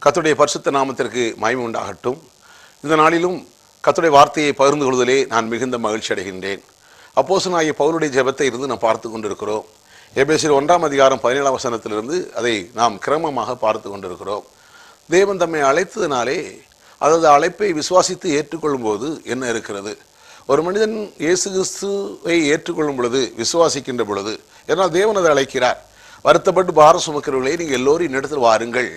கர்த்தருடைய பரிசுத்த நாமத்திற்கு மகிமை உண்டாகட்டும். இந்த நாளிலும் கர்த்தருடைய வார்த்தையை பகிர்ந்து கொள்வதிலே நான் மிகுந்த மகிழ்ச்சி அடைகின்றேன். அப்போஸ்தலனாகிய பவுலுடைய ஜெபத்தை இருந்து நாம் பார்த்து கொண்டிருக்கிறோம். எபேசியர் 1:17 அதை நாம் கிரமமாக பார்த்து கொண்டிருக்கிறோம். தேவன் தம்மை அழைத்ததினாலே, அதாவது அழைப்பை விசுவாசித்து ஏற்றுக்கொள்ளும் போது என்ன இருக்கிறது? ஒரு மனிதன் இயேசு கிறிஸ்துவை ஏற்றுக்கொள்ளும் பொழுது, விசுவாசிக்கின்ற பொழுது, ஏன்னால் தேவன் அதை அழைக்கிறார். வருத்தப்பட்டு பாரம் சுமக்கிறவர்களே, நீங்கள் எல்லோரும் என்னிடத்தில் வாருங்கள்,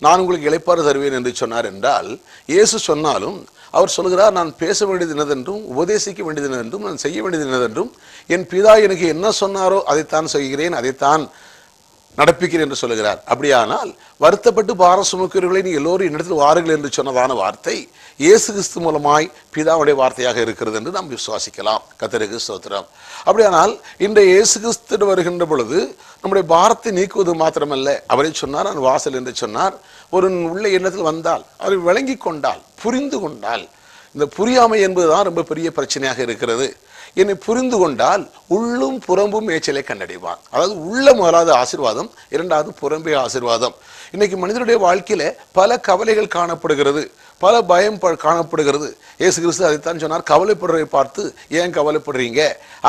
நான் உங்களுக்கு இளைப்பாறு தருவேன் என்று சொன்னார் என்றால், இயேசு சொன்னாலும் அவர் சொல்கிறார், நான் பேச வேண்டியது என்னதென்றும், உபதேசிக்க வேண்டியது என்னதென்றும், நான் செய்ய வேண்டியது என்னதென்றும், என் பிதா எனக்கு என்ன சொன்னாரோ அதைத்தான் செய்கிறேன், அதைத்தான் நடப்பிக்கிறேன் என்று சொல்லுகிறார். அப்படியானால் வருத்தப்பட்டு பாரம் சுமக்கிறவர்களை நீ எல்லோரும் என்னிடத்தில் வாருங்கள் என்று சொன்னதான வார்த்தை இயேசு கிறிஸ்து மூலமாய் பிதாவுடைய வார்த்தையாக இருக்கிறது என்று நாம் விசுவாசிக்கலாம். கர்த்தருக்கு ஸ்தோத்திரம். அப்படியானால் இன்றைய இயேசு கிறிஸ்து வருகின்ற பொழுது நம்முடைய பாரத்தை நீக்குவது மாத்திரமல்ல, அவரை சொன்னார் நான் வாசல் என்று சொன்னார். ஒரு உள்ள எண்ணத்தில் வந்தால், அவரை விளங்கி கொண்டால், புரிந்து கொண்டால், இந்த புரியாமை என்பதுதான் ரொம்ப பெரிய பிரச்சனையாக இருக்கிறது. என்னை புரிந்து கொண்டால் உள்ளும் புறம்பும் மேய்ச்சலை கண்டடைவான். அதாவது உள்ள முதலாவது ஆசீர்வாதம், இரண்டாவது புறம்பே ஆசீர்வாதம். இன்னைக்கு மனிதனுடைய வாழ்க்கையில பல கவலைகள் காணப்படுகிறது, பல பயம் காணப்படுகிறது. இயேசு கிறிஸ்து அதைத்தான் சொன்னார், கவலைப்படுறதை பார்த்து ஏன் கவலைப்படுறீங்க?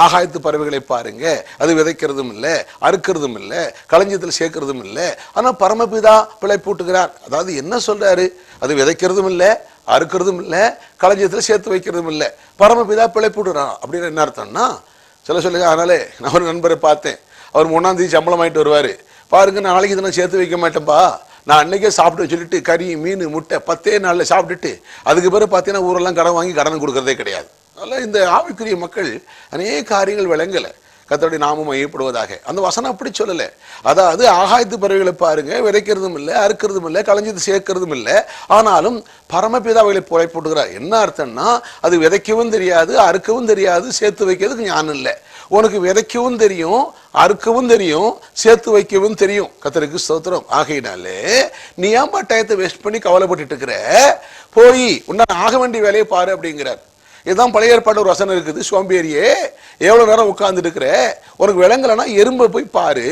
ஆகாயத்து பறவைகளை பாருங்க, அது விதைக்கிறதும் இல்லை, அறுக்கிறதும் இல்லை, களஞ்சியத்தில் சேர்க்கிறதும் இல்லை, ஆனால் பரமபிதா பிழைப்பூட்டுகிறார். அதாவது என்ன சொல்றாரு? அது விதைக்கிறதும் இல்லை, அறுக்கிறதும் இல்லை, களஞ்சியத்தில் சேர்த்து வைக்கிறதும் இல்லை, பரமபிதா பிழைப்பூட்டுறான். அப்படின்னு என்ன அர்த்தம்னா, சொல்லுங்க. அதனாலே நான் ஒரு நண்பரை பார்த்தேன், அவர் 3ஆம் தேதி சம்பளம் ஆகிட்டு வருவார். பாருங்க, நாளைக்கு இதெல்லாம் சேர்த்து வைக்க மாட்டேன்ப்பா, நான் அன்னைக்கே சாப்பிட்டு சொல்லிட்டு கறி மீன் முட்டை 10 நாளில் சாப்பிட்டுட்டு அதுக்கு பிறகு பார்த்தீங்கன்னா ஊரெல்லாம் கடன் வாங்கி கடன் கொடுக்கறதே கிடையாது. அதனால் இந்த ஆவிக்குரிய மக்கள் அநேக காரியங்கள் விளங்கலை. கர்த்தருடைய நாமம் மையப்படுவதாக அந்த வசனம் அப்படி சொல்லலை. அதாவது ஆகாயத்து பறவைகளை பாருங்க, விதைக்கிறதும் இல்லை, அறுக்கிறதும் இல்லை, களஞ்சியத்தை சேர்க்கிறதும் இல்லை, ஆனாலும் பரமபிதாவைகளை புலை போட்டுக்கிறார். என்ன அர்த்தம்னா, அது விதைக்கவும் தெரியாது, அறுக்கவும் தெரியாது, சேர்த்து வைக்கிறதுக்கு ஞானம் இல்லை. உனக்கு விதைக்கவும் தெரியும், அறுக்கவும் தெரியும், சேர்த்து வைக்கவும் தெரியும். கர்த்தருக்கு ஸ்தோத்திரம். ஆகையினாலே நீ ஏன்பா டயத்தை வேஸ்ட் பண்ணி கவலைப்பட்டு இருக்கிற? போய் உன்னால் ஆக வேண்டிய வேலையை பாரு அப்படிங்கிறார். இதுதான் பழைய ஏற்பாடு ஒரு வசனம் இருக்குது, சோம்பேறியே எவ்வளவு நேரம் உட்கார்ந்து இருக்கிற, உனக்கு விளங்கலைன்னா எறும்பை போய் பாரு.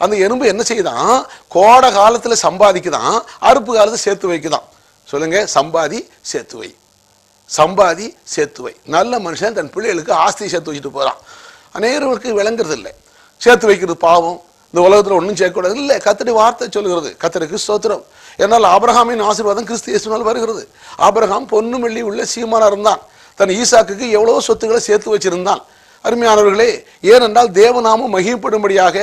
அந்த எறும்பு என்ன செய்யுதான்? கோடை காலத்துல சம்பாதிக்குதான், அறுப்பு காலத்துல சேர்த்து வைக்குதான். சொல்லுங்க, சம்பாதி சேர்த்து வை, சம்பாதி சேர்த்து வை. நல்ல மனுஷன் தன் பிள்ளைகளுக்கு ஆஸ்தி சேர்த்து வச்சுட்டு போறான். அநேகருக்கு விளங்குறது இல்லை. சேர்த்து வைக்கிறது பாவம், இந்த உலகத்துல ஒன்றும் சேர்க்கக்கூடாது இல்லை. கர்த்தருடைய வார்த்தை சொல்லுகிறது. கர்த்தருக்கு ஸ்தோத்திரம். என்னால் ஆபிரகாமின் ஆசீர்வாதம் கிறிஸ்து இயேசுவினால் வருகிறது. ஆபிரகாம் பொன்னு வெள்ளி உள்ள சீமானா இருந்தான். தன் ஈசாக்குக்கு எவ்வளவோ சொத்துக்களை சேர்த்து வச்சிருந்தான். அருமையானவர்களே, ஏனென்றால் தேவநாமம் மகிமைப்படும்படியாக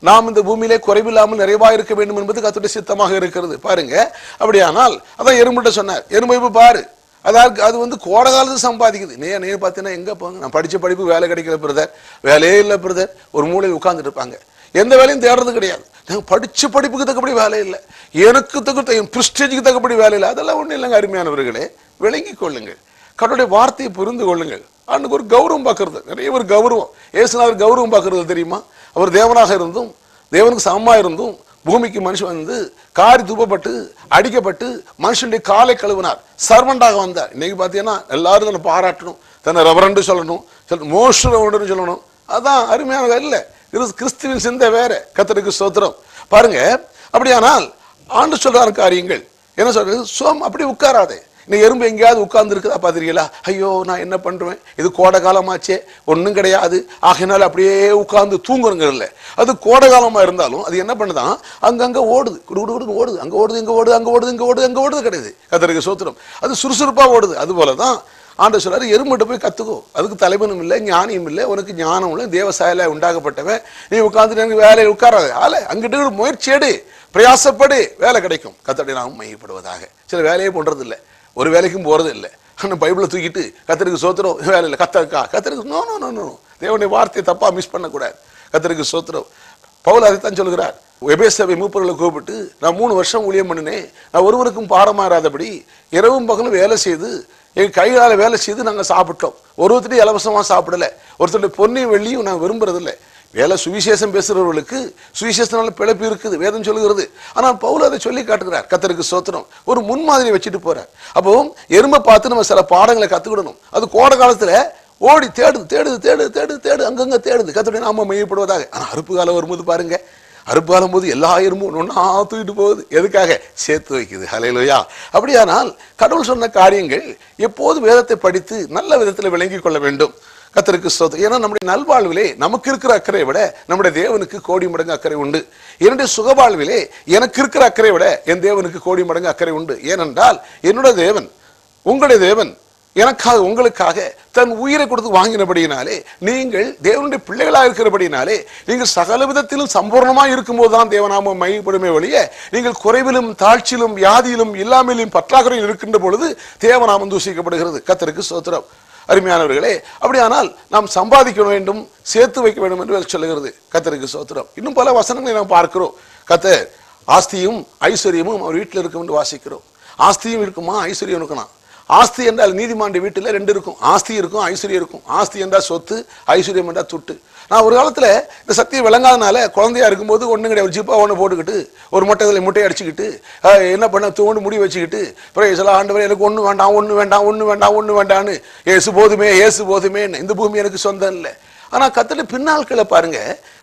நாம் இந்த பூமியிலே குறைவில்லாமல் நிறைவாக இருக்க வேண்டும் என்பது கர்த்தருடைய சித்தமாக இருக்கிறது. பாருங்க, அப்படியானால் அதான் எறும்புட்ட சொன்னார், எறும்பை போய் பாரு, அதாவது அது கோடை காலத்து சம்பாதிக்குது. நீ பார்த்தீங்கன்னா எங்க போங்க, நான் படிச்ச படிப்பு வேலை கிடைக்கல பிரதர், வேலையே இல்லை பிரதர், ஒரு மூலையில் உட்கார்ந்துட்டு இருப்பாங்க, எந்த வேலையும் தேடுறது கிடையாது. நாங்கள் படிச்ச படிப்புக்கு தக்கபடி வேலை இல்லை, எனக்கு தக்க என் பிரிஸ்டேஜுக்கு தக்கபடி வேலை இல்லை. அதெல்லாம் ஒன்றும் இல்லைங்க. அருமையானவர்களே, விளங்கி கொள்ளுங்கள், கடவுளுடைய வார்த்தையை புரிந்து கொள்ளுங்கள். அவனுக்கு ஒரு கௌரவம் பார்க்கறது, நிறைய ஒரு கௌரவம். ஏசுநாதர் கௌரவம் பார்க்கறது தெரியுமா? அவர் தேவனாக இருந்தும், தேவனுக்கு சமமாக இருந்தும், பூமிக்கு மனுஷன் வந்து காரி துப்பப்பட்டு அடிக்கப்பட்டு மனுஷனுடைய காலை கழுவினார், சர்வெண்டாக வந்தார். இன்னைக்கு பார்த்தீங்கன்னா எல்லாரும் தன்னை பாராட்டணும், தன்னை ரெவரண்டு சொல்லணும், மோஸ்ட் ரெவரண்டுன்னு சொல்லணும். அதான் அருமையான இல்லை. கிறிஸ்துவின் சிந்தை வேற. கர்த்தருக்கு ஸ்தோத்திரம். பாருங்க, அப்படியானால் ஆண்டு சொல்றாரு காரியங்கள் என்ன சொல்றது? அப்படி உட்காராதே. இன்னைக்கு எறும்பு எங்கேயாவது உட்கார்ந்து இருக்குதா பாத்திருக்கீங்களா? ஐயோ நான் என்ன பண்றேன், இது கோடை காலமாச்சே, ஒன்றும் கிடையாது, ஆகையினால அப்படியே உட்கார்ந்து தூங்குறங்க இல்லை. அது கோடை காலமா இருந்தாலும் அது என்ன பண்ணுதான், அங்கங்க ஓடுது, குடுகுடு ஓடுது, அங்க ஓடுது, இங்க ஓடுது, அங்க ஓடுது, இங்க ஓடுது, அங்க ஓடுது கிடையாது. கர்த்தருக்கு ஸ்தோத்திரம். அது சுறுசுறுப்பா ஓடுது. அது போலதான் ஆண்டவர் சொல்றாரு, எறும்புட்ட போய் கத்துக்கோ, அதுக்கு தலைவனும் இல்லை, ஞானியும் இல்லை, உனக்கு ஞானம் இல்லை, தேவசாயில உண்டாக்கப்பட்டவன், நீ உட்கார்ந்துட்டு எனக்கு வேலையை உட்காராது, ஆள அங்கிட்டு முயற்சி எடு, பிரயாசப்படு, வேலை கிடைக்கும். கர்த்தருடைய நாமம் மையப்படுவதாக. சில வேலையே பண்றது இல்லை, ஒரு வேலைக்கும் போறது இல்லை. ஆனால் பைபிளை தூக்கிட்டு கர்த்தருக்கு ஸ்தோத்திரம், வேலை இல்லை, கர்த்தருக்கு நோ நோ நோ நோ, தேவனுடைய வார்த்தையை தப்பா மிஸ் பண்ணக்கூடாது. கர்த்தருக்கு ஸ்தோத்திரம். பவுல் அதைத்தான் சொல்கிறார். எபேசு மூப்பர்களை கூப்பிட்டு, நான் 3 வருஷம் ஊழியம் பண்ணினேன், நான் ஒருவருக்கும் பாரமாறாதபடி இரவும் பகலும் வேலை செய்து, எங்கள் கையால் வேலை செய்து நாங்கள் சாப்பிட்டோம். ஒருத்தருடைய இலவசமாக சாப்பிடலை, ஒருத்தருடைய பொன்னையும் வெள்ளியும் நாங்கள் விரும்புறதில்லை. வேலை சுவிசேஷம் பேசுறவர்களுக்கு சுவிசேஷனால பிழைப்பு இருக்குது, வேதம் சொல்லுகிறது. ஆனால் பவுல் அதை சொல்லி காட்டுகிறார். கர்த்தருக்கு ஸ்தோத்திரம். ஒரு முன்மாதிரி வச்சுட்டு போறார். அப்போ எறும்பை பார்த்து நம்ம சில பாடங்களை கத்துக்கிடணும். அது கோடை காலத்துல ஓடி தேடுது, தேடுது, தேடுது, தேடுது, தேடு, அங்கங்க தேடுது. கர்த்தருடைய நாமம் மையப்படுவதாக. ஆனால் அறுப்பு காலம் வரும்போது பாருங்க, அறுப்பாலும் போது எல்லா எறும்பும் ஒன்றா தூக்கிட்டு போகுது. எதுக்காக? சேர்த்து வைக்குது. ஹல்லேலூயா. அப்படியானால் கடவுள் சொன்ன காரியங்கள் எப்போது வேதத்தை படித்து நல்ல விதத்தில் விளங்கிக் கொள்ள வேண்டும். கர்த்தருக்கு ஸ்தோத்திரம். ஏன்னா நம்முடைய நல்வாழ்விலே நமக்கு இருக்கிற அக்கறையை விட நம்முடைய தேவனுக்கு கோடி மடங்கு அக்கறை உண்டு. என்னுடைய சுகவாழ்விலே எனக்கு இருக்கிற அக்கறையை விட என் தேவனுக்கு கோடி மடங்கு அக்கறை உண்டு. ஏனென்றால் என்னுடைய தேவன், உங்களுடைய தேவன் எனக்காக உங்களுக்காக தன் உயிரை கொடுத்து வாங்கினபடியினாலே, நீங்கள் தேவனுடைய பிள்ளைகளாக இருக்கிறபடினாலே, நீங்கள் சகல விதத்திலும் சம்பூர்ணமாக இருக்கும்போது தான் தேவநாமம் மையப்படுமே ஒழிய, நீங்கள் குறைவிலும் தாழ்ச்சியிலும் வியாதியிலும் இல்லாமலும் பற்றாக்குறையில் இருக்கின்ற பொழுது தேவநாமம் தூசிக்கப்படுகிறது. கர்த்தருக்கு ஸ்தோத்திரம். அருமையானவர்களே, அப்படியானால் நாம் சம்பாதிக்க வேண்டும், சேர்த்து வைக்க வேண்டும் என்று சொல்லுகிறது. கர்த்தருக்கு ஸ்தோத்திரம். இன்னும் பல வசனங்களை நாம் பார்க்கிறோம். கர்த்தர் ஆஸ்தியும் ஐஸ்வர்யமும் அவர் வீட்டில் இருக்கும் என்று வாசிக்கிறோம். ஆஸ்தியும் இருக்குமா, ஐஸ்வர்யம் இருக்கணும். ஆஸ்தி என்றால் நீதிமான் வீட்டில் ரெண்டு இருக்கும், ஆஸ்தி இருக்கும், ஐஸ்வர்யம் இருக்கும். ஆஸ்தி என்றால் சொத்து, ஐஸ்வர்யம் என்றால் துட்டு. நான் ஒரு காலத்தில் இந்த சத்தியம் விளங்காதனால குழந்தையா இருக்கும்போது ஒன்று கிடையாது, ஒரு ஜிப்பா ஒன்று போட்டுக்கிட்டு ஒரு முட்டையை அடிச்சுக்கிட்டு என்ன பண்ண தோண்டு முடி வச்சுக்கிட்டு சில ஆண்டவரே எனக்கு ஒன்று வேண்டாம், ஒன்று வேண்டாம், ஒன்று வேண்டாம், ஒன்று வேண்டான்னு, ஏசு போதுமே, ஏசு போதுமேன்னு. இந்த பூமி எனக்கு சொந்தம் இல்லை. ஆனால் கர்த்தருடைய பின்னாட்களை பாருங்க,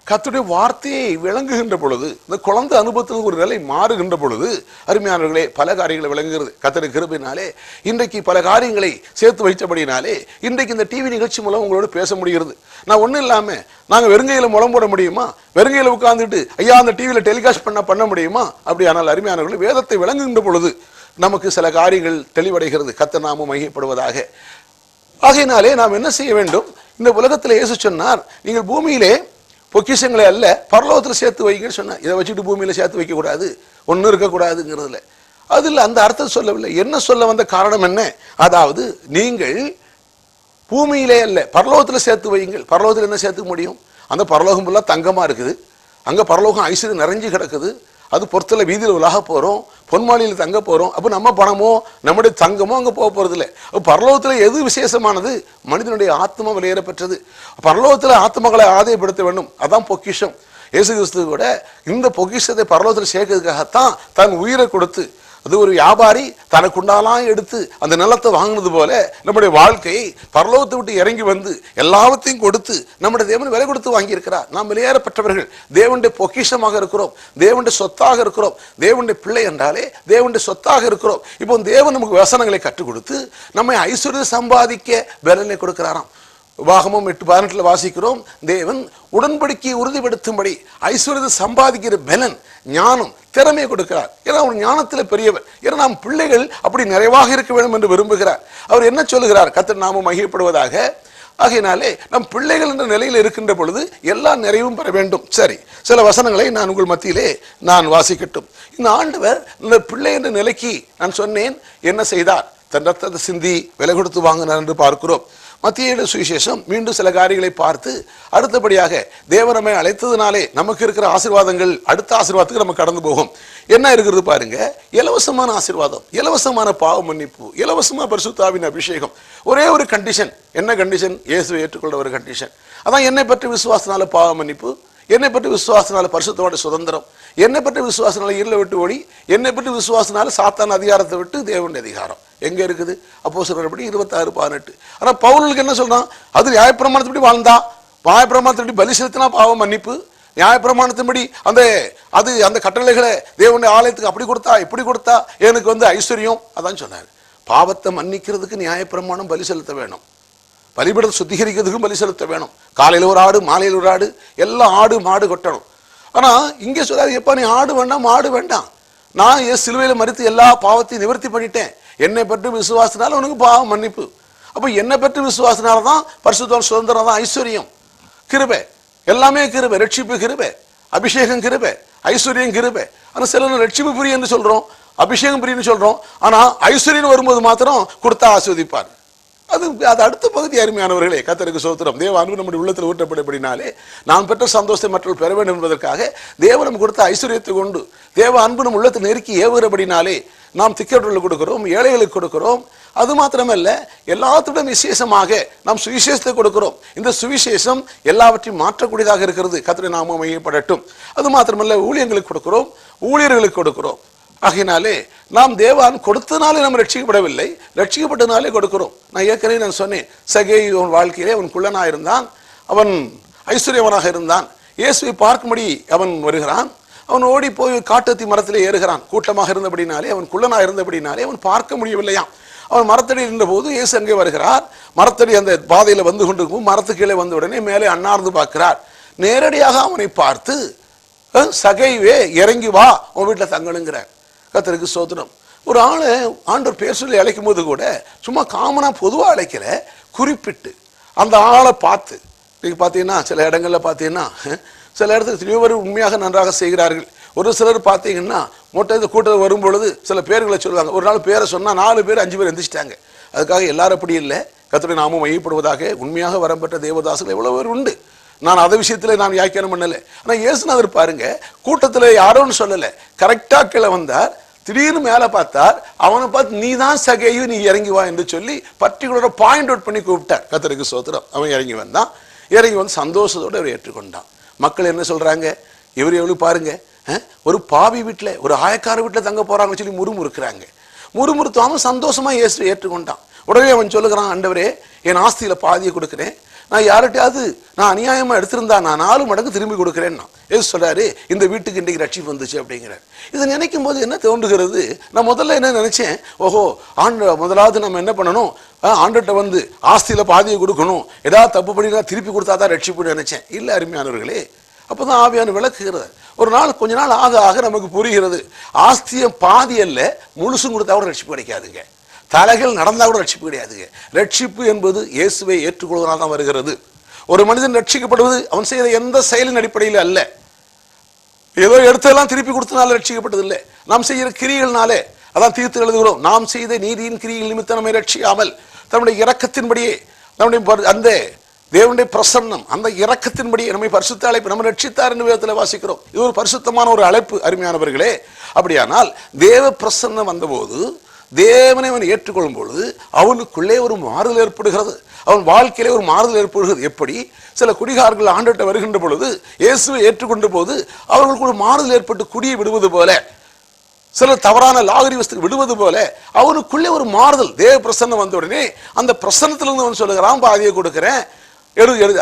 கர்த்தருடைய வார்த்தையை விளங்குகின்ற பொழுது, இந்த குழந்தை அனுபவத்தில் ஒரு நிலை மாறுகின்ற பொழுது, அருமையானவர்களே, பல காரியங்களை விளங்குகிறது. கர்த்தருடைய கிருபையினாலே இன்றைக்கு பல காரியங்களை சேர்த்து வைத்தபடினாலே இன்றைக்கு இந்த டிவி நிகழ்ச்சி மூலம் உங்களோட பேச முடிகிறது. நான் ஒன்றும் இல்லாமல் நாங்கள் வெறுங்கையில் முளம் போட முடியுமா? வெறுங்கையில் உட்கார்ந்துட்டு ஐயா அந்த டிவியில் டெலிகாஸ்ட் பண்ண முடியுமா? அப்படியானால் அருமையானவர்களே, வேதத்தை விளங்குகின்ற பொழுது நமக்கு சில காரியங்கள் தெளிவடைகிறது. கர்த்தர் நாமம் மகிமைப்படுவதாக. ஆகையினாலே நாம் என்ன செய்ய வேண்டும்? இந்த உலகத்தில் இயேசு சொன்னார், நீங்கள் பூமியிலே பொக்கிஷங்களை அல்ல பரலோகத்தில் சேர்த்து வைங்கன்னு சொன்னார். இதை வச்சுட்டு பூமியில சேர்த்து வைக்க கூடாது, ஒன்றும் இருக்கக்கூடாதுங்கிறதுல அதில் அந்த அர்த்தம் சொல்லவில்லை. என்ன சொல்ல வந்த காரணம் என்ன? அதாவது நீங்கள் பூமியிலே அல்ல பரலோகத்தில் சேர்த்து வையுங்கள். பரலோகத்தில் என்ன சேர்த்துக்க முடியும்? அந்த பரலோகம் ஃபுல்லாக தங்கமாக இருக்குது, அங்கே பரலோகம் ஐஸ்வர்யம் நிறைஞ்சு கிடக்குது. அது பொறுத்தல வீதியில் உலாக போகிறோம், பொன்மாளியில் தங்க போகிறோம். அப்போ நம்ம பணமோ நம்முடைய தங்கமோ அங்கே போக போகிறது இல்லை. பரலோகத்தில் எது விசேஷமானது? மனிதனுடைய ஆத்மா விலையேற பெற்றது. பரலோகத்தில் ஆத்மாக்களை ஆதாயப்படுத்த வேண்டும், அதான் பொக்கிஷம். இயேசு கிறிஸ்து கூட இந்த பொக்கிஷத்தை பரலோகத்தில் சேர்க்கறதுக்காகத்தான் தன் உயிரை கொடுத்து, அது ஒரு வியாபாரி தனக்குண்டாலாம் எடுத்து அந்த நிலத்தை வாங்கினது போல நம்முடைய வாழ்க்கையை பரலோகத்தை விட்டு இறங்கி வந்து எல்லாவற்றையும் கொடுத்து நம்முடைய தேவன் விலை கொடுத்து வாங்கியிருக்கிறார். நாம் வெளியேறப்பட்டவர்கள், தேவனுடைய பொக்கிஷமாக இருக்கிறோம், தேவனுடைய சொத்தாக இருக்கிறோம். தேவனுடைய பிள்ளை என்றாலே தேவனுடைய சொத்தாக இருக்கிறோம். இப்போ தேவன் நமக்கு வசனங்களை கற்றுக் கொடுத்து நம்மை ஐஸ்வர்யம் சம்பாதிக்க பலனை கொடுக்கிறாராம். உபாகமம் 8:18 வாசிக்கிறோம், தேவன் உடன்படிக்கையை உறுதிப்படுத்தும்படி ஐஸ்வர்யத்தை சம்பாதிக்கிற பலன், ஞானம், திறமையை கொடுக்கிறார். ஏன்னா அவர் ஞானத்தில் பெரியவர். ஏன்னா நாம் பிள்ளைகள் அப்படி நிறைவாக இருக்க வேண்டும் என்று விரும்புகிறார். அவர் என்ன சொல்லுகிறார்? கர்த்தர் நாமம் மகிமைப்படுவதாக. ஆகையினாலே நம் பிள்ளைகள் என்ற நிலையில் இருக்கின்ற பொழுது எல்லா நிறைவும் பெற வேண்டும். சரி, சில வசனங்களை நான் உங்கள் மத்தியிலே நான் வாசிக்கட்டும். இந்த ஆண்டவர் இந்த பிள்ளை என்ற நிலைக்கு நான் சொன்னேன், என்ன செய்தார்? தன் ரத்தத்தை சிந்தி விலை கொடுத்து வாங்கினார் என்று பார்க்கிறோம். மத்திய சுவிசேஷம் மீண்டும் சில காரியங்களை பார்த்து அடுத்தபடியாக தேவனமை அழைத்ததுனாலே நமக்கு இருக்கிற ஆசீர்வாதங்கள் அடுத்த ஆசீர்வாதத்துக்கு நம்ம கடந்து போகும். என்ன இருக்கிறது பாருங்க, இலவசமான ஆசீர்வாதம், இலவசமான பாவ மன்னிப்பு, இலவசமான பரிசுத்த ஆவியின் அபிஷேகம். ஒரே ஒரு கண்டிஷன். என்ன கண்டிஷன்? இயேசுவை ஏற்றுக்கொள்ள ஒரு கண்டிஷன். அதான் என்னை பற்றி விசுவாசனால பாவ மன்னிப்பு, என்னை பற்றி விசுவாசனால பரிசுத்தோட சுதந்திரம், என்னை பற்றி விசுவாசனால இருளை விட்டு ஓடி, என்னை பற்றி விசுவாசனால சாத்தான அதிகாரத்தை விட்டு தேவனுடைய அதிகாரம் எங்க இருக்குது? அப்போஸ்தலர்படி 26:18. ஆனா பவுலுக்கு என்ன சொல்றான்? அது நியாயப்பிரமாணத்தின்படி வாழ்ந்தா, நியாயப்பிரமாணத்தின்படி பலி செலுத்தினா பாவம் மன்னிப்பு, நியாயப்பிரமாணத்தின்படி அந்த கட்டளைகளை தேவனுடைய ஆலயத்துக்கு அப்படி கொடுத்தா இப்படி கொடுத்தா எனக்கு ஐஸ்வர்யம். அதான் சொன்னார், பாவத்தை மன்னிக்கிறதுக்கு நியாயப்பிரமாணம் பலி செலுத்த வேணும், பலிபீடத்தை சுத்திகரிக்கிறதுக்கும் பலி செலுத்த வேணும். காலையில் ஒரு ஆடு, மாலையில் ஒரு ஆடு, எல்லாம் ஆடு மாடு கொட்டணும். ஆனா இங்கே சொல்லாது, எப்ப நீ ஆடு வேண்டாம் மாடு வேண்டாம், நான் சிலுவையில் மறித்து எல்லா பாவத்தையும் நிவர்த்தி பண்ணிட்டேன், என்னை பற்றி விசுவாசனால உனக்கு பாவம் மன்னிப்பு. அப்ப என்னை பற்றி விசுவாசனாலதான் பரிசுத்தம், சுதந்திரம் தான் ஐஸ்வர்யம், கிருபை, எல்லாமே கிருபை. ரட்சிப்பு கிருபை, அபிஷேகம் கிருபை, ஐஸ்வர்யம் கிருபை. ஆனா சில ரட்சிப்பு பிரிய என்று சொல்றோம், அபிஷேகம் பிரியன்னு சொல்றோம். ஆனா ஐஸ்வர்யம் வரும்போது மாத்திரம் கொடுத்தா ஆஸ்வதிப்பார். அது அடுத்த பகுதி. அருமையானவர்களே, கர்த்தருக்கு ஸ்தோத்திரம். தேவ அன்பு நம்முடைய உள்ளத்தில் ஊற்றப்பட்டபடினாலே நான் பெற்ற சந்தோஷத்தை மற்றவர்கள் பெற வேண்டும் என்பதற்காக தேவனம் கொடுத்த ஐஸ்வர்யத்தை கொண்டு தேவ அன்பு நம் உள்ளத்தில் நெருக்கி ஏவுகிறபடினாலே நாம் திக்கற்றவர்களுக்கு கொடுக்கிறோம், ஏழைகளுக்கு கொடுக்கிறோம். அது மாத்திரமல்ல, எல்லாத்துடன் விசேஷமாக நாம் சுவிசேஷத்தை கொடுக்கிறோம். இந்த சுவிசேஷம் எல்லாவற்றையும் மாற்றக்கூடியதாக இருக்கிறது. கர்த்தருடைய நாமம் மகிமைப்படட்டும். அது மாத்திரமல்ல, ஊழியர்களுக்கு கொடுக்கிறோம், ஊழியர்களுக்கு கொடுக்கிறோம். ஆகையினாலே நாம் தேவன் கொடுத்தனாலே நம்ம ரட்சிக்கப்படவில்லை, ரட்சிக்கப்பட்டனாலே கொடுக்கிறோம். நான் ஏற்கனவே நான் சொன்னேன், சகேயு அவன் வாழ்க்கையிலே அவன் குள்ளனாக இருந்தான், அவன் ஐஸ்வர்யவனாக இருந்தான். இயேசுவை பார்க்கும்படி அவன் வருகிறான். அவன் ஓடி போய் காட்டத்தி மரத்திலே ஏறுகிறான். கூட்டமாக இருந்தபடினாலே, அவன் குள்ளனாக இருந்தபடினாலே அவன் பார்க்க முடியவில்லையாம். அவன் மரத்தடி இருந்த போது இயேசு அங்கே வருகிறார். மரத்தடி அந்த பாதையில வந்து கொண்டிருக்கும். மரத்துக்கு கீழே வந்த உடனே மேலே அண்ணார்ந்து பார்க்கிறார். நேரடியாக அவனை பார்த்து, சகைவே இறங்கி வா, உன் வீட்டில் தங்கணுங்கிறார். கர்த்தருக்கு ஸ்தோத்திரம். ஒரு ஆளை ஆண்டவர் பேர் சொல்லி அழைக்கும் போது கூட சும்மா காமனா பொதுவாக அழைக்கல, குறிப்பிட்டு அந்த ஆளை பார்த்து. நீங்க பார்த்தீங்கன்னா சில இடங்கள்ல பார்த்தீங்கன்னா, சில இடத்துக்கு திருவர் உண்மையாக நன்றாக செய்கிறார்கள். ஒரு சிலர் பார்த்தீங்கன்னா மொட்டை கூட்டத்தில் வரும் பொழுது சில பேர்களை சொல்லுவாங்க. ஒரு நாள் பேரை சொன்னா 4 பேர் 5 பேர் எந்திரிச்சிட்டாங்க. அதுக்காக எல்லாரும் அப்படி இல்லை. கர்த்தருடைய நாமம் மையப்படுவதாக உண்மையாக வரம்பெற்ற தேவதாசர்கள் எவ்வளவு பேர் உண்டு. நான் அதை விஷயத்துல நான் வியாக்கியானம் பண்ணல. ஆனா இயேசுநாதர் பாருங்க, கூட்டத்தில் யாரோன்னு சொல்லல, கரெக்டா கீழே வந்தார். திடீர்னு மேல பார்த்தார். அவனை பார்த்து, நீ தான் சகையு, நீ இறங்கி வா என்று சொல்லி பர்டிகுலரா பாயிண்ட் அவுட் பண்ணி கூப்பிட்டார். கர்த்தருக்கு ஸ்தோத்திரம். அவன் இறங்கி வந்தான். இறங்கி வந்து சந்தோஷத்தோடு அவர் ஏற்றுக்கொண்டான். மக்கள் என்ன சொல்றாங்க, இவர் எவ்வளவு பாருங்க, ஒரு பாவி வீட்டில், ஒரு ஆயக்கார வீட்டில் தங்க போறாங்கன்னு சொல்லி முறுமுறுக்கிறாங்க. முறுமுறுத்தாம சந்தோஷமா இயேசுவை ஏற்றுக்கொண்டான். உடனே அவன் சொல்லுகிறான், ஆண்டவரே, என் ஆஸ்தியில பாதியை கொடுக்கிறேன். நான் யார்கிட்டயாவது நான் அநியாயமா எடுத்திருந்தா நான் 4 மடங்கு திரும்பி கொடுக்கிறேன். ஏசு சொல்றாரு, இந்த வீட்டுக்கு இன்றைக்கு ரட்சிப்பு வந்துச்சு அப்படிங்கிறார். இதை நினைக்கும் போது என்ன தோன்றுகிறது, நான் முதல்ல என்ன நினைச்சேன், ஓஹோ முதலாவது நம்ம என்ன பண்ணணும், ஆண்டுகிட்ட வந்து ஆஸ்தியில பாதியை கொடுக்கணும், ஏதாவது தப்பு பண்ணினா திருப்பி கொடுத்தாதான் ரட்சிப்புன்னு நினைச்சேன். இல்லை அருமையானவர்களே, அப்பதான் ஆவியான விளக்குகிறது. ஒரு நாள் கொஞ்ச நாள் ஆக ஆக நமக்கு புரிகிறது, ஆஸ்தியம் பாதி அல்ல, முழுசும் கொடுத்தா கூட ரட்சிப்பு கிடைக்காதுங்க. தலைகள் நடந்தா கூட ரட்சிப்பு கிடையாதுங்க. ரட்சிப்பு என்பது இயேசுவை ஏற்றுக்கொள்வதால் தான் வருகிறது. ஒரு மனிதன் ரட்சிக்கப்படுவது அவன் செய்த எந்த செயலின் அடிப்படையில் அல்ல, ஏதோ எடுத்ததெல்லாம் திருப்பி கொடுத்தனால ரட்சிக்கப்பட்டது இல்லை, நாம் செய்கிற கிரியைகள்னாலே. அதான் தீர்த்து எழுதுகிறோம், நாம் செய்த நீதியின் கிரியில் நிமித்தம் நம்மை ரட்சியாமல் தன்னுடைய இரக்கத்தின்படியே, நம்முடைய அந்த தேவனுடைய பிரசன்னம், அந்த இரக்கத்தின்படியே நம்மை பரிசுத்த அழைப்பு, நம்ம ரட்சித்தார் என்று வேதத்தில் வாசிக்கிறோம். இது ஒரு பரிசுத்தமான ஒரு அழைப்பு அருமையானவர்களே. அப்படியானால் தேவ பிரசன்னம் வந்தபோது, தேவனை அவன் ஏற்றுக்கொள்ளும் பொழுது அவனுக்குள்ளே ஒரு மாறுதல் ஏற்படுகிறது. அவன் வாழ்க்கையிலே ஒரு மாறுதல் ஏற்படுகிறது. எப்படி சில குடிகாரர்கள் ஆண்டுகிட்ட வருகின்ற பொழுது இயேசுவை ஏற்றுக்கொண்ட போது அவர்களுக்கு ஒரு மாறுதல் ஏற்பட்டு குடியை விடுவது போல, சில தவறான லாகரிவஸ்துக்கு விடுவது போல அவனுக்குள்ளே ஒரு மாறுதல், தேவ பிரசன்னம் வந்த உடனே அந்த பிரசன்னத்திலிருந்து அவன் சொல்லுகிறான், பாதியை கொடுக்கிறேன்,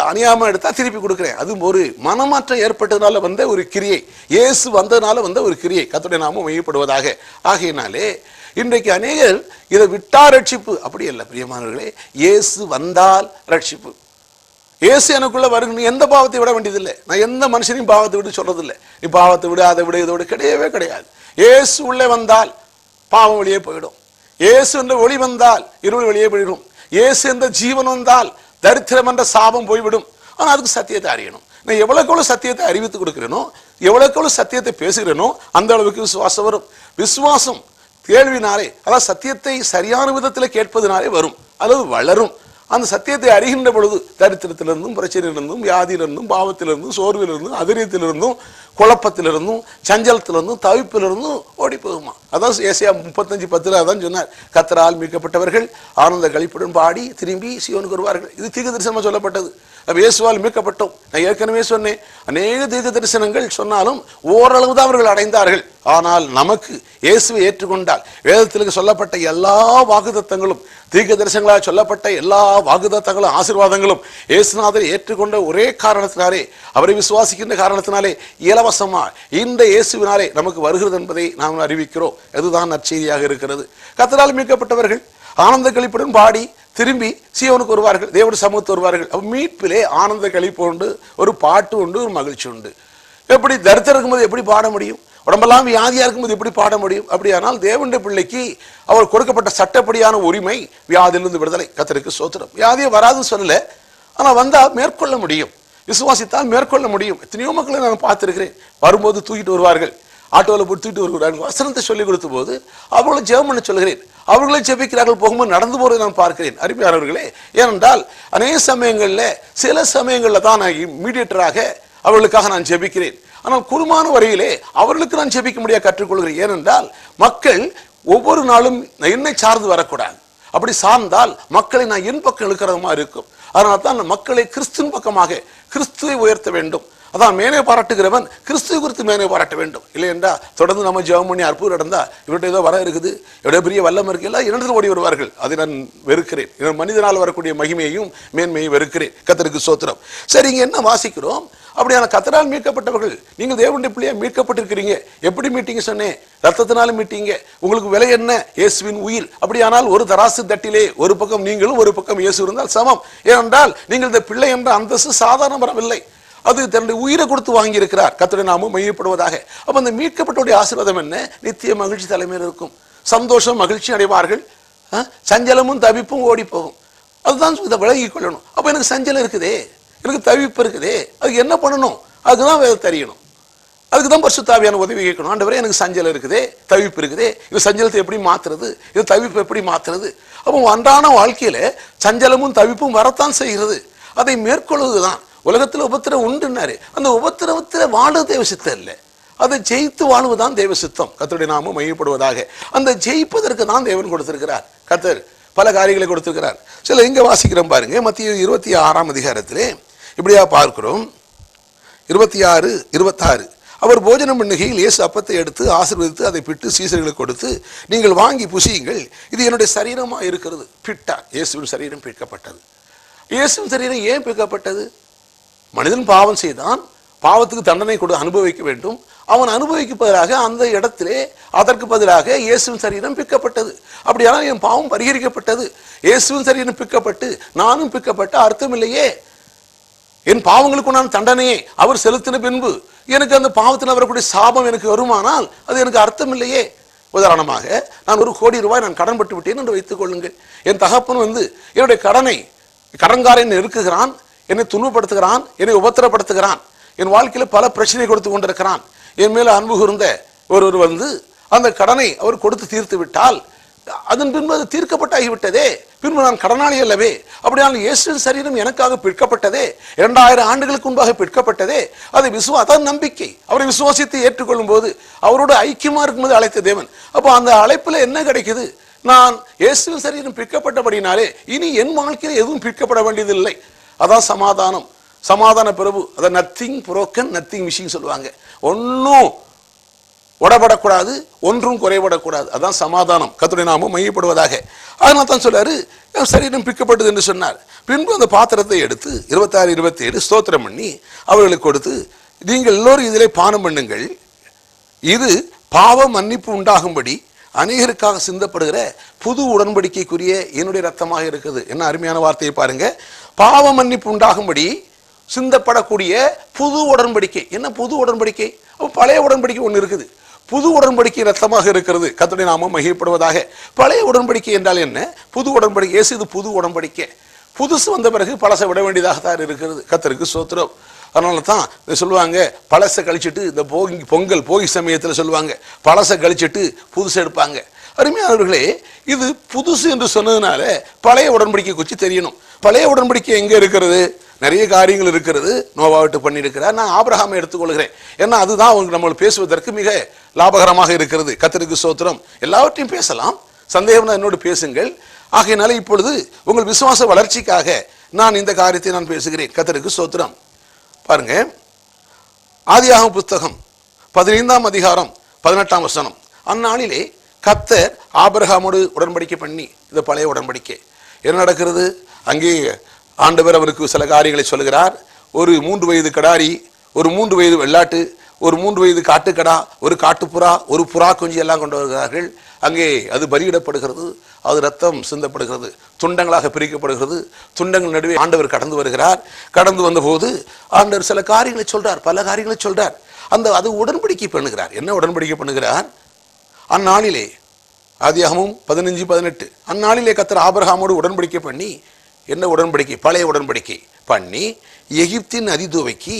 அநியாயமா எடுத்தா திருப்பி கொடுக்கிறேன். அது ஒரு மனமாற்றம் ஏற்பட்டதுனால வந்த ஒரு கிரியை, இயேசு வந்ததுனால வந்த ஒரு கிரியை. கர்த்தருடைய நாமம் மையப்படுவதாக. ஆகையினாலே இன்றைக்கு அநேகர் இதை விட்டா ரட்சிப்பு, அப்படி அல்ல பிரியமானவர்களே. இயேசு வந்தால் ரட்சிப்பு. இயேசு எனக்குள்ள வருங்க, எந்த பாவத்தை விட வேண்டியதில்லை. நான் எந்த மனுஷனையும் பாவத்தை விட்டு சொல்றதில்லை, நீ பாவத்தை விட அதை விட இதோட கிடையவே கிடையாது. இயேசு உள்ளே வந்தால் பாவம் வெளியே போயிடும். இயேசு என்ற ஒளி வந்தால் இருள் வெளியே போயிடும். இயேசு என்ற ஜீவன் வந்தால் தரித்திரம் என்ற சாபம் போய்விடும். ஆனால் அதுக்கு சத்தியத்தை அறியணும். நான் எவ்வளவுக்கு சத்தியத்தை அறிவித்து கொடுக்கிறேனோ, எவ்வளவுக்கு சத்தியத்தை பேசுகிறேனோ அந்த அளவுக்கு விசுவாசம் வரும். விசுவாசம் கேள்வினாலே, அதாவது சத்தியத்தை சரியான விதத்தில் கேட்பதனாலே வரும், அல்லது வளரும். அந்த சத்தியத்தை அறிகின்ற பொழுது தரித்திரத்திலிருந்தும், பிரச்சனையிலிருந்தும், வியாதியிலிருந்தும், பாவத்திலிருந்தும், சோர்விலிருந்தும், அதிரியத்திலிருந்தும், குழப்பத்திலிருந்தும், சஞ்சலத்திலிருந்தும், தவிப்பிலிருந்தும் ஓடி போகுமா. அதான் ஏசாயா 35:10 அதான் சொன்னார், கர்த்தரால் மீட்கப்பட்டவர்கள் ஆனந்த களிப்புடன் பாடி திரும்பி சீயோனுக்கு வருவார்கள். இது தீர்க்க தரிசனமா சொல்லப்பட்டது. இயேசுவால் மீட்கப்பட்டோம். நான் ஏற்கனவே சொன்னேன், அநேக தீர்க்க தரிசனங்கள் சொன்னாலும் ஓரளவு தான் அவர்கள் அடைந்தார்கள். ஆனால் நமக்கு இயேசுவை ஏற்றுக்கொண்டால் வேதத்திற்கு சொல்லப்பட்ட எல்லா வாக்குத்தத்தங்களும், தீர்க்க தரிசனங்களால் சொல்லப்பட்ட எல்லா வாக்குத்தத்தங்களும், ஆசீர்வாதங்களும் இயேசுநாதரை ஏற்றுக்கொண்ட ஒரே காரணத்தினாலே, அவரை விசுவாசிக்கின்ற காரணத்தினாலே இலவசமா இந்த இயேசுவினாலே நமக்கு வருகிறது என்பதை நாம் அறிவிக்கிறோம். இதுதான் நற்செய்தியாக இருக்கிறது. கர்த்தரால் மீட்கப்பட்டவர்கள் ஆனந்த களிப்புடன் பாடி திரும்பி சீயோனுக்கு வருவார்கள், தேவனுடைய சமூகத்து வருவார்கள். மீட்பிலே ஆனந்த களிப்பு உண்டு, ஒரு பாட்டு உண்டு, ஒரு மகிழ்ச்சி உண்டு. எப்படி தரித்திரம் இருக்கும்போது எப்படி பாட முடியும், உடம்பெல்லாம் வியாதியா இருக்கும்போது எப்படி பாட முடியும்? அப்படியானால் தேவனுடைய பிள்ளைக்கு அவர் கொடுக்கப்பட்ட சட்டப்படியான உரிமை வியாதியிலிருந்து விடுதலை. கர்த்தருக்கு ஸ்தோத்திரம். வியாதியை வராதுன்னு சொல்லல, ஆனா வந்தா மேற்கொள்ள முடியும், விசுவாசித்தால் மேற்கொள்ள முடியும். எத்தனையோ மக்களை நான் பார்த்திருக்கிறேன், வரும்போது தூக்கிட்டு வருவார்கள், ஆட்டோவில் போட்டு தூக்கிட்டு வருகிறார்கள். வசனத்தை சொல்லிக் கொடுத்த போது அவர்களை ஜெபம் பண்ண சொல்கிறேன், அவர்களை ஜெபிக்கிறார்கள், போகும்போது நடந்து போறதை நான் பார்க்கிறேன். அருமையானவர்களே, ஏனென்றால் அநேக சமயங்கள்ல, சில சமயங்கள்ல தான் நான் மீடியேட்டராக அவர்களுக்காக நான் ஜெபிக்கிறேன். ஆனால் குறுமான வரையிலே அவர்களுக்கு நான் ஜெபிக்க முடியாது கற்றுக்கொள்கிறேன். ஏனென்றால் மக்கள் ஒவ்வொரு நாளும் என்னை சார்ந்து வரக்கூடாது. அப்படி சார்ந்தால் மக்களை நான் என் பக்கம் இழுக்கிறதுமா இருக்கும். அதனால தான் மக்களை கிறிஸ்துவின் பக்கமாக, கிறிஸ்துவை உயர்த்த வேண்டும். அதான் மேனே பாராட்டுகிறவன் கிறிஸ்துவ குறித்து மேனே பாராட்ட வேண்டும். இல்லை என்றா தொடர்ந்து நம்ம ஜெபம் பண்ணி அற்புதம் நடந்தா இவர்கிட்ட ஏதோ வர இருக்குது, எவ்வளோ பெரிய வல்லம் இருக்கு, எல்லாம் இரண்டு ஓடி வருவார்கள். அதை நான் வெறுக்கிறேன். மனிதனால் வரக்கூடிய மகிமையையும் மேன்மையும் வெறுக்கிறேன். கர்த்தருக்கு ஸ்தோத்திரம். சரி, இங்க என்ன வாசிக்கிறோம்? அப்படியான கர்த்தரால் மீட்கப்பட்டவர்கள், நீங்கள் தேவனுடைய பிள்ளையா மீட்கப்பட்டிருக்கிறீங்க. எப்படி மீட்டீங்க சொன்னேன்? ரத்தத்தினாலும் மீட்டீங்க. உங்களுக்கு விலை என்ன? இயேசுவின் உயிர். அப்படியானால் ஒரு தராசு தட்டிலே ஒரு பக்கம் நீங்களும் ஒரு பக்கம் இயேசு இருந்தால் சமம். ஏனென்றால் நீங்கள் இந்த பிள்ளை என்ற அந்தஸ்து சாதாரண வரவில்லை, அது தன்னுடைய உயிரை கொடுத்து வாங்கி இருக்கிறார். கர்த்தருடைய நாமம் மையப்படுவதாக. அப்ப அந்த மீட்கப்பட்டோடைய ஆசீர்வாதம் என்ன? நித்திய மகிழ்ச்சி தலைமையில் இருக்கும். சந்தோஷம், மகிழ்ச்சி அடைவார்கள். சஞ்சலமும் தவிப்பும் ஓடி போகும். அதுதான் இதை விலகி கொள்ளணும். அப்ப எனக்கு சஞ்சலம் இருக்குதே, எனக்கு தவிப்பு இருக்குதே, அதுக்கு என்ன பண்ணணும்? அதுக்குதான் வேதத்தை தெரியணும். அதுக்கு தான் பரிசுத்த ஆவியான உதவி கேட்கணும். ஆண்டவரே, எனக்கு சஞ்சலம் இருக்குதே, தவிப்பு இருக்குதே, இது சஞ்சலத்தை எப்படி மாத்துறது, இது தவிப்பு எப்படி மாத்துறது? அப்போ அன்றாட வாழ்க்கையில சஞ்சலமும் தவிப்பும் வரத்தான் செய்கிறது. அதை மேற்கொள்வதுதான். உலகத்துல உபத்திரம் உண்டுன்னாரு, அந்த உபத்திரவத்துல வாழ தேவ சித்தம் இல்லை, அதை ஜெயித்து வாழ்வுதான் தேவ சித்தம். கர்த்தருடைய நாமம் மையப்படுவதாக. அந்த ஜெயிப்பதற்கு தான் தேவன் கொடுத்திருக்கிறார். கர்த்தர் பல காரியங்களை கொடுத்திருக்கிறார். சில இங்க வாசிக்கிறோம் பாருங்க, மத்திய 26ஆம் அதிகாரத்திலே இப்படியா பார்க்கிறோம். 26, 26. அவர் போஜனம் பண்ணுகையில் இயேசு அப்பத்தை எடுத்து ஆசீர்வதித்து அதை பிட்டு சீசர்களுக்கு கொடுத்து, நீங்கள் வாங்கி புசியுங்கள், இது என்னுடைய சரீரமா இருக்கிறது. பிட்டார். இயேசுவின் சரீரம் பிற்கப்பட்டது. இயேசுவின் சரீரம் ஏன் பிற்கப்பட்டது? மனிதன் பாவம் செய்தான், பாவத்துக்கு தண்டனை கொடு அனுபவிக்க வேண்டும். அவன் அனுபவிக்கு பதிலாக அந்த இடத்திலே அதற்கு பதிலாக இயேசுவின் சரீரம் பிற்கப்பட்டது. அப்படியானால் என் பாவம் பரிகரிக்கப்பட்டது. இயேசுவின் சரீரம் பிற்கப்பட்டு நானும் பிற்கப்பட்ட அர்த்தம் இல்லையே. என் பாவங்களுக்கு நான் தண்டனையை அவர் செலுத்தின பின்பு எனக்கு அந்த பாவத்தில் வரக்கூடிய சாபம் எனக்கு வருமானால் அது எனக்கு அர்த்தம் இல்லையே. உதாரணமாக, நான் 1 கோடி ரூபாய் நான் கடன் பட்டு விட்டேன் என்று வைத்துக் கொள்ளுங்கள். என் தகப்பன் என்னுடைய கடன்காரன் இருக்குகிறான், என்னை துன்பப்படுத்துகிறான், என்னை உபத்திரப்படுத்துகிறான், என் வாழ்க்கையில பல பிரச்சனை கொடுத்து கொண்டிருக்கிறான். என் மேல அன்பு கூர்ந்த ஒருவர் அந்த கடனை அவர் கொடுத்து தீர்த்து விட்டால் அதன் பின்பு அது தீர்க்கப்பட்டாகிவிட்டதே, பின்பு நான் கடனாளி அல்லவே. அப்படியானால் இயேசுவின் சரீரம் எனக்காக பிற்கப்பட்டதே, 2000 ஆண்டுகளுக்கு முன்பாக பிற்கப்பட்டதே. அதை அதான் நம்பிக்கை. அவரை விசுவாசித்து ஏற்றுக்கொள்ளும் போது அவரோட ஐக்கியமா இருக்கும்போது அழைத்த தேவன். அப்போ அந்த அழைப்புல என்ன கிடைக்குது? நான் இயேசுவின் சரீரம் பிற்கப்பட்டபடினாலே இனி என் வாழ்க்கையில் எதுவும் பிற்கப்பட வேண்டியதில்லை. அதான் சமாதானம். சமாதான பிரபு. அதை நத்திங் புரோக்கன், நத்திங் மிஷிங் சொல்லுவாங்க. ஒன்னும் உடப்படக்கூடாது, ஒன்றும் குறைபடக்கூடாது. அதான் சமாதானம். கர்த்தருடைய நாமம் மையப்படுவதாக. அதனால தான் சொல்றாரு, சரீரம் பிற்கப்பட்டது என்று சொன்னார். பின்பு அந்த பாத்திரத்தை எடுத்து 26, 27 ஸ்தோத்திரம் பண்ணி அவர்களுக்கு கொடுத்து, நீங்கள் எல்லோரும் இதிலே பானம் பண்ணுங்கள், இது பாவ மன்னிப்பு உண்டாகும்படி அநேகருக்காக சிந்தப்படுகிற புது உடன்படிக்கைக்குரிய என்னுடைய ரத்தமாக இருக்குது. என்ன அருமையான வார்த்தையை பாருங்க. பாவ மன்னிப்பு உண்டாகும்படி சிந்தப்படக்கூடிய புது உடன்படிக்கை. என்ன புது உடன்படிக்கை? பழைய உடன்படிக்கை ஒன்று இருக்குது, புது உடன்படிக்கை ரத்தமாக இருக்கிறது. கர்த்தருடைய நாமம் மகிமைப்படுவதாக. பழைய உடன்படிக்கை என்றால் என்ன? புது உடன்படிக்கை. இயேசு இது புது உடன்படிக்கை. புதுசு வந்த பிறகு பழசை விட வேண்டியதாகத்தான் இருக்கிறது. கர்த்தருக்கு ஸ்தோத்திரம். அதனால தான் சொல்லுவாங்க, பழசை கழிச்சிட்டு இந்த போகி சமயத்தில் சொல்லுவாங்க, பழசை கழிச்சிட்டு புதுசு எடுப்பாங்க. அருமையானவர்களே, இது புதுசு என்று சொன்னதுனால பழைய உடன்படிக்கை குறித்து தெரியணும். பழைய உடன்படிக்கை எங்க இருக்கிறது? நிறைய காரியங்கள் இருக்கிறது. நோவாவிட்டு பண்ணியிருக்கிறார். நான் ஆபிரகாமை எடுத்துக்கொள்கிறேன். ஏன்னா அதுதான் அவங்க நம்ம பேசுவதற்கு மிக லாபகரமாக இருக்கிறது. கர்த்தருக்கு ஸ்தோத்திரம். எல்லாவற்றையும் பேசலாம், சந்தேகம் என்னோடு பேசுங்கள். ஆகையினால இப்பொழுது உங்கள் விசுவாச வளர்ச்சிக்காக நான் இந்த காரியத்தை நான் பேசுகிறேன். கர்த்தருக்கு ஸ்தோத்திரம். பாருங்க, ஆதியாகம புத்தகம் 15ஆம் அதிகாரம் 18ஆம் வசனம். அந்நாளிலே கர்த்தர் ஆபிரகாமோடு உடன்படிக்கை பண்ணி, இந்த பழைய உடன்படிக்கை என்ன நடக்கிறது? அங்கே ஆண்டவர் அவருக்கு சில காரியங்களை சொல்கிறார். ஒரு 3 வயது கடாரி, ஒரு 3 வயது வெள்ளாட்டு, ஒரு 3 வயது காட்டுக்கடா, ஒரு காட்டுப்புறா, ஒரு புறா குஞ்சு எல்லாம் கொண்டு வருகிறார்கள். அங்கே அது பலியிடப்படுகிறது, அது ரத்தம் சிந்தப்படுகிறது, துண்டங்களாக பிரிக்கப்படுகிறது. துண்டங்கள் நடுவே ஆண்டவர் கடந்து வருகிறார். கடந்து வந்த போது ஆண்டவர் சில காரியங்களை சொல்றார், பல காரியங்களை சொல்றார். அது உடன்படிக்கை பண்ணுகிறார். என்ன உடன்படிக்கை பண்ணுகிறார்? அந்நாளிலே, ஆதியாகமம் 15, 18, அந்நாளிலே கர்த்தர் ஆபிரகாமோடு உடன்படிக்கை பண்ணி, என்ன உடன்படிக்கை? பழைய உடன்படிக்கை பண்ணி, எகிப்தின் நதி துவக்கி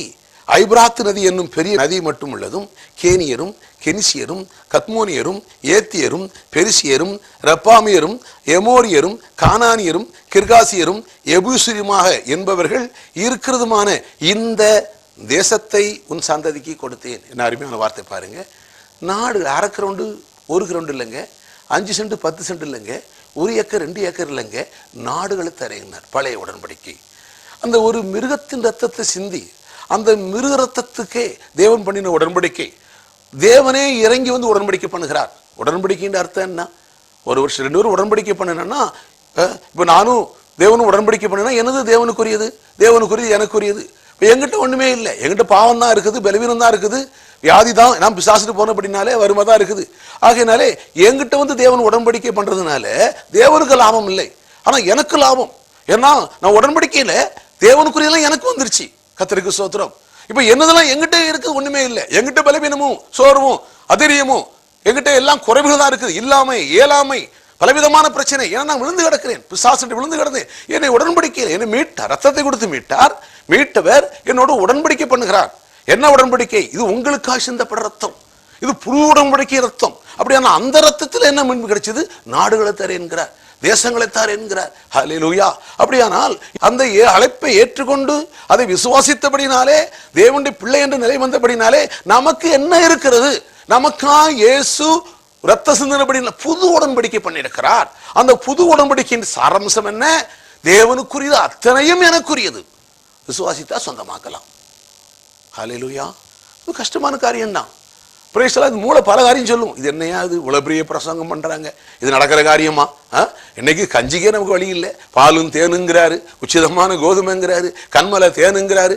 ஐபிராத்து நதி என்னும் பெரிய நதி மட்டும் உள்ளதும் கேனியரும் கெனிசியரும் கத்மோனியரும் ஏத்தியரும் பெரிசியரும் ரப்பாமியரும் எமோரியரும் கானானியரும் கிர்காசியரும் எபூசியுமாக என்பவர்கள் இருக்கிறதுமான இந்த தேசத்தை உன் சந்ததிக்கு கொடுத்தேன். என்ன அருமையான வார்த்தை பாருங்க. நாடு 1/2 கிரவுண்டு 1 கிரவுண்டு இல்லைங்க, 5 சென்ட் 10 சென்ட் இல்லைங்க, 1 ஏக்கர் 2 ஏக்கர் இல்லைங்க, நாடுகளை தருகிறார். பழைய உடன்படிக்கை. அந்த ஒரு மிருகத்தின் ரத்தத்தை சிந்தி அந்த மிருக ரத்தத்துக்கே தேவன் பண்ணின உடன்படிக்கை. தேவனே இறங்கி வந்து உடன்படிக்கை பண்ணுகிறார். உடன்படிக்கைன்ற அர்த்தம் என்ன? ஒரு வருஷம் 2 பேரும் உடன்படிக்கை பண்ணனா, இப்ப நானும் தேவனும் உடன்படிக்கை பண்ணனா எனது தேவனுக்குரியது, தேவனுக்குரியது எனக்குரியது. இப்ப எங்கிட்ட ஒண்ணுமே இல்லை, எங்கிட்ட பாவம் தான் இருக்குது, பலவீனம் தான் இருக்குது, வியாதி தான், நான் பிசாசுட்டு போனபடினாலே வறுமை தான் இருக்குது. ஆகையினாலே எங்கிட்ட வந்து தேவன் உடன்படிக்கை பண்றதுனால தேவனுக்கு லாபம் இல்லை, ஆனா எனக்கு லாபம். ஏன்னா நான் உடன்படிக்கையில தேவனுக்குரியெல்லாம் எனக்கு வந்துருச்சு. கர்த்தருக்கு ஸ்தோத்திரம். இப்ப என்னதெல்லாம் எங்கிட்ட இருக்கு? ஒண்ணுமே இல்லை. எங்கிட்ட பலவீனமும் சோர்வும் அதிரியமும் எங்கிட்ட எல்லாம் குறைவுகள் தான் இருக்குது. இல்லாமை, இயலாமை, பலவிதமான பிரச்சனை. ஏன்னா நான் விழுந்து கிடக்கிறேன், பிசாசு விழுந்து கிடந்தேன். என்னை உடன்படிக்கையில் என்னை மீட்டார், ரத்தத்தை கொடுத்து மீட்டார். மீட்டவர் என்னோட உடன்படிக்கை பண்ணுகிறார். என்ன உடன்படிக்கை? இது உங்களுக்காக சிந்தப்பட ரத்தம், இது புது உடன்படிக்கை ரத்தம். அப்படியான அந்த ரத்தத்தில் என்ன மீன்பு கிடைச்சது? நாடுகளை தர என்கிறார், தேசங்களை தார் என்கிறார். ஹல்லேலூயா. அப்படியானால் அந்த அழைப்பை ஏற்றுக்கொண்டு அதை விசுவாசித்தபடினாலே, தேவனுடைய பிள்ளை என்று நிலை வந்தபடினாலே நமக்கு என்ன இருக்கிறது? நமக்கா இயேசு ரத்த சிந்தனபடி புது உடன்படிக்கை பண்ணியிருக்கிறார். அந்த புது உடன்படிக்கையின் சாராம்சம் என்ன? தேவனுக்குரியது அத்தனையும் எனக்குரியது. விசுவாசித்தா சொந்தமாக்கலாம். ஹல்லேலூயா. இது கஷ்டமான காரியம் தான். பிரேசலா மூளை பல காரியம் சொல்லும். இது என்னையா இது இவ்வளவு பெரிய பிரசங்கம் பண்றாங்க, இது நடக்கிற காரியமா? இன்னைக்கு கஞ்சிக்கே நமக்கு வழி இல்லை. பாலும் தேனுங்கிறாரு, உச்சிதமான கோதுமைங்கிறாரு, கண்மலை தேனுங்கிறாரு,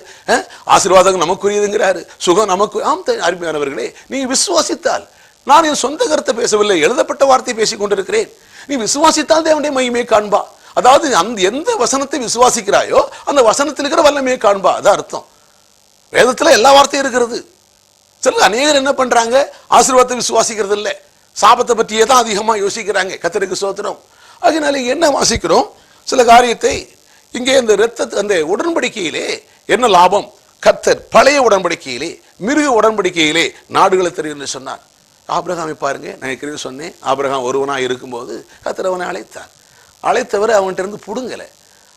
ஆசீர்வாதம் நமக்குரியதுங்கிறாரு, சுகம் நமக்கு. ஆம் அருமையானவர்களே, நீ விசுவாசித்தால், நான் என் சொந்த கருத்தை பேசவில்லை, எழுதப்பட்ட வார்த்தை பேசிக் கொண்டிருக்கிறேன். நீ விசுவாசித்தால் தேவனுடைய மகிமையை காண்பா. அதாவது அந்த எந்த வசனத்தை விசுவாசிக்கிறாயோ அந்த வசனத்தில் இருக்கிற வல்லமையை காண்பா. அதான் அர்த்தம். வேதத்துல எல்லா வார்த்தையும் இருக்கிறது. சில அநேகர் என்ன பண்றாங்க? ஆசீர்வாதத்தை விசுவாசிக்கிறது இல்லை, சாபத்தை பற்றியே தான் அதிகமா யோசிக்கிறாங்க. கர்த்தருக்கு ஸ்தோத்திரம். அதனால என்ன வாசிக்கிறோம்? சில காரியத்தை இங்கே இந்த அந்த உடன்படிக்கையிலே என்ன லாபம்? கர்த்தர் பழைய உடன்படிக்கையிலே, மிருக உடன்படிக்கையிலே நாடுகளை தெரியும் சொன்னார். ஆபிரகாமை பாருங்க, நான் ஏற்கனவே சொன்னேன், ஆபிரகாம் ஒருவனாக இருக்கும்போது கர்த்தர் அவனை அழைத்தார். அழைத்தவர் அவன்கிட்ட இருந்து புடுங்கலை,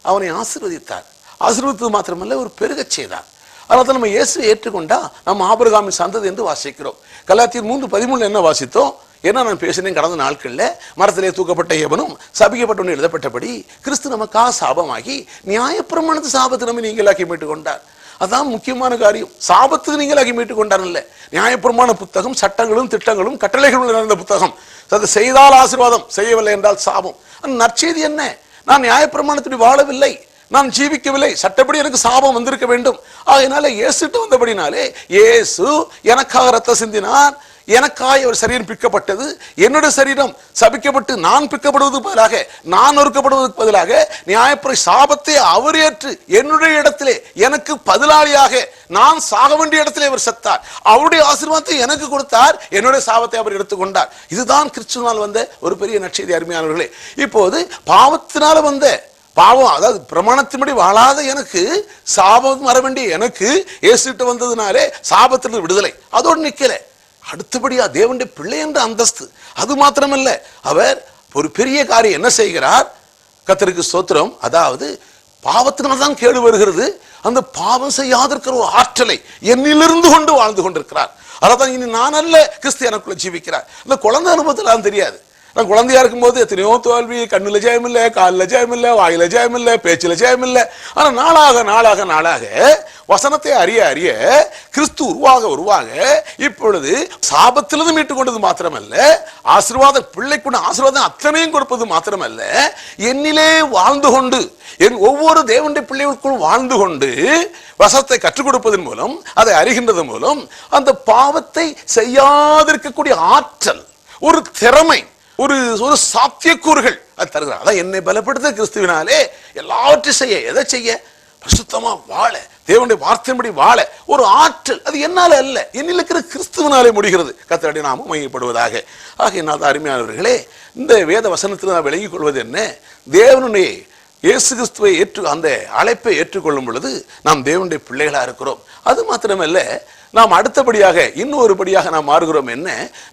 அவனை ஆசீர்வதித்தார். ஆசீர்வதித்தது மாத்திரமல்ல, ஒரு பெருகச் செய்தார். அதனால நம்ம இயேசுவை ஏற்றுக்கொண்டா நம்ம ஆபிரகாமின் சந்ததி என்று வாசிக்கிறோம். கலாத்தியர் 3:13 என்ன வாசித்தோம்? என்ன நான் பேசினேன் கடந்த நாட்கள்ல, மரத்திலே தூக்கப்பட்ட எவனும் சபிக்கப்பட்டவன் எழுதப்பட்டபடி கிறிஸ்து நமக்காக சாபமாகி நியாயப்பிரமாணத்து சாபத்தை நம்ம நீங்களாக்கி மீட்டுக் கொண்டார். அதான் முக்கியமான காரியம். சாபத்துக்கு நீங்களாக்கி மீட்டுக் கொண்டார் இல்ல, நியாயப்பிரமாண புத்தகம் சட்டங்களும் திட்டங்களும் கட்டளைகளும் நிறைந்த புத்தகம். அதை செய்தால் ஆசீர்வாதம், செய்யவில்லை என்றால் சாபம். நற்செய்தி என்ன? நான் நியாயப்பிரமாணத்துடைய வாழவில்லை, நான் ஜீவிக்கவில்லை, சட்டப்படி எனக்கு சாபம் வந்திருக்க வேண்டும். ஆகையினால இயேசுட்டு வந்தபடினாலே, இயேசு எனக்காக ரத்தம் சிந்தினார், எனக்காக ஒரு சரீரம் பிக்கப்பட்டது. என்னுடைய சரீரம் சபிக்கப்பட்டு நான் பிக்கப்படுவதற்கு பதிலாக, நான் நொறுக்கப்படுவதற்கு பதிலாக நியாயப்பிரமாண சாபத்தை அவர் ஏற்று என்னுடைய இடத்திலே எனக்கு பதிலாளியாக நான் சாக வேண்டிய இடத்திலே அவர் செத்தார். அவருடைய ஆசீர்வாதத்தை எனக்கு கொடுத்தார், என்னுடைய சாபத்தை அவர் எடுத்துக்கொண்டார். இதுதான் கிறிஸ்துவினால் வந்த ஒரு பெரிய நற்செய்தி. அருமையானவர்களே, இப்போது பாவத்தினால வந்த பாவம், அதாவது பிரமாணத்தின்படி வாழாத எனக்கு, சாபம் வர வேண்டிய எனக்கு இயேசுட்ட வந்ததுனாலே சாபத்திலிருந்து விடுதலை. அதோடு நிக்கல, அடுத்தபடியா தேவனுடைய பிள்ளை என்ற அந்தஸ்து. அது மாத்திரமல்ல, அவர் ஒரு பெரிய காரியம் என்ன செய்கிறார்? கர்த்தருக்கு ஸ்தோத்திரம். அதாவது பாவத்தினால்தான் கேடு வருகிறது, அந்த பாவம் செய்யாதிருக்கிற ஒரு ஆற்றலை என்னிலிருந்து கொண்டு வாழ்ந்து கொண்டிருக்கிறார். அதான் இனி நான் அல்ல, கிறிஸ்து எனக்குள்ள ஜீவிக்கிறார். அந்த குழந்தை அனுபவத்தில் தெரியாது. நான் குழந்தையா இருக்கும்போது எத்தனையோ தோல்வி, கண்ணுல ஜெயம் இல்லை, காலில் ஜெயம் இல்லை, வாயில ஜெயம் இல்லை, பேச்சில ஜெயம் இல்லை. ஆனா நாளாக நாளாக நாளாக வசனத்தை அறிய அறிய கிறிஸ்து உருவாக இப்பொழுது சாபத்திலிருந்து மீட்டுக் கொண்டது மாத்திரமல்ல, ஆசீர்வாதம், பிள்ளைக்குள்ள ஆசீர்வாதம் அத்தனையும் கொடுப்பது மாத்திரமல்ல, என்னிலே வாழ்ந்து கொண்டு, என் ஒவ்வொரு தேவனுடைய பிள்ளைகளுக்குள் வாழ்ந்து கொண்டு வசனத்தை கற்றுக் கொடுப்பதன் மூலம், அதை அறிகின்றது மூலம், அந்த பாவத்தை செய்யாதிருக்கக்கூடிய ஆற்றல், ஒரு திறமை, ஒரு சாத்தியக்கூறுகள் அது தருகிறார். அதான் என்னை பலப்படுத்த கிறிஸ்துவினாலே எல்லாவற்றையும் செய்ய, எதை செய்ய? பரிசுத்தமா வாழ, தேவனுடைய வார்த்தையின்படி வாழ ஒரு ஆற்றல். அது என்னால அல்ல, என்னில் இருக்கிற கிறிஸ்துவினாலே முடிகிறது. கர்த்தருடைய நாமம் மகிமைப்படுவதாக. ஆக என்னாத அருமையானவர்களே, இந்த வேத வசனத்தில் நான் விளங்கிக் கொள்வது என்ன? தேவனுடைய இயேசு கிறிஸ்துவை அந்த அழைப்பை ஏற்றுக்கொள்ளும் பொழுது நாம் தேவனுடைய பிள்ளைகளா இருக்கிறோம். அது மாத்திரமல்ல, நாம் அடுத்தபடியாக இன்னொரு படியாக நாம் மாறுகிறோம். என்ன?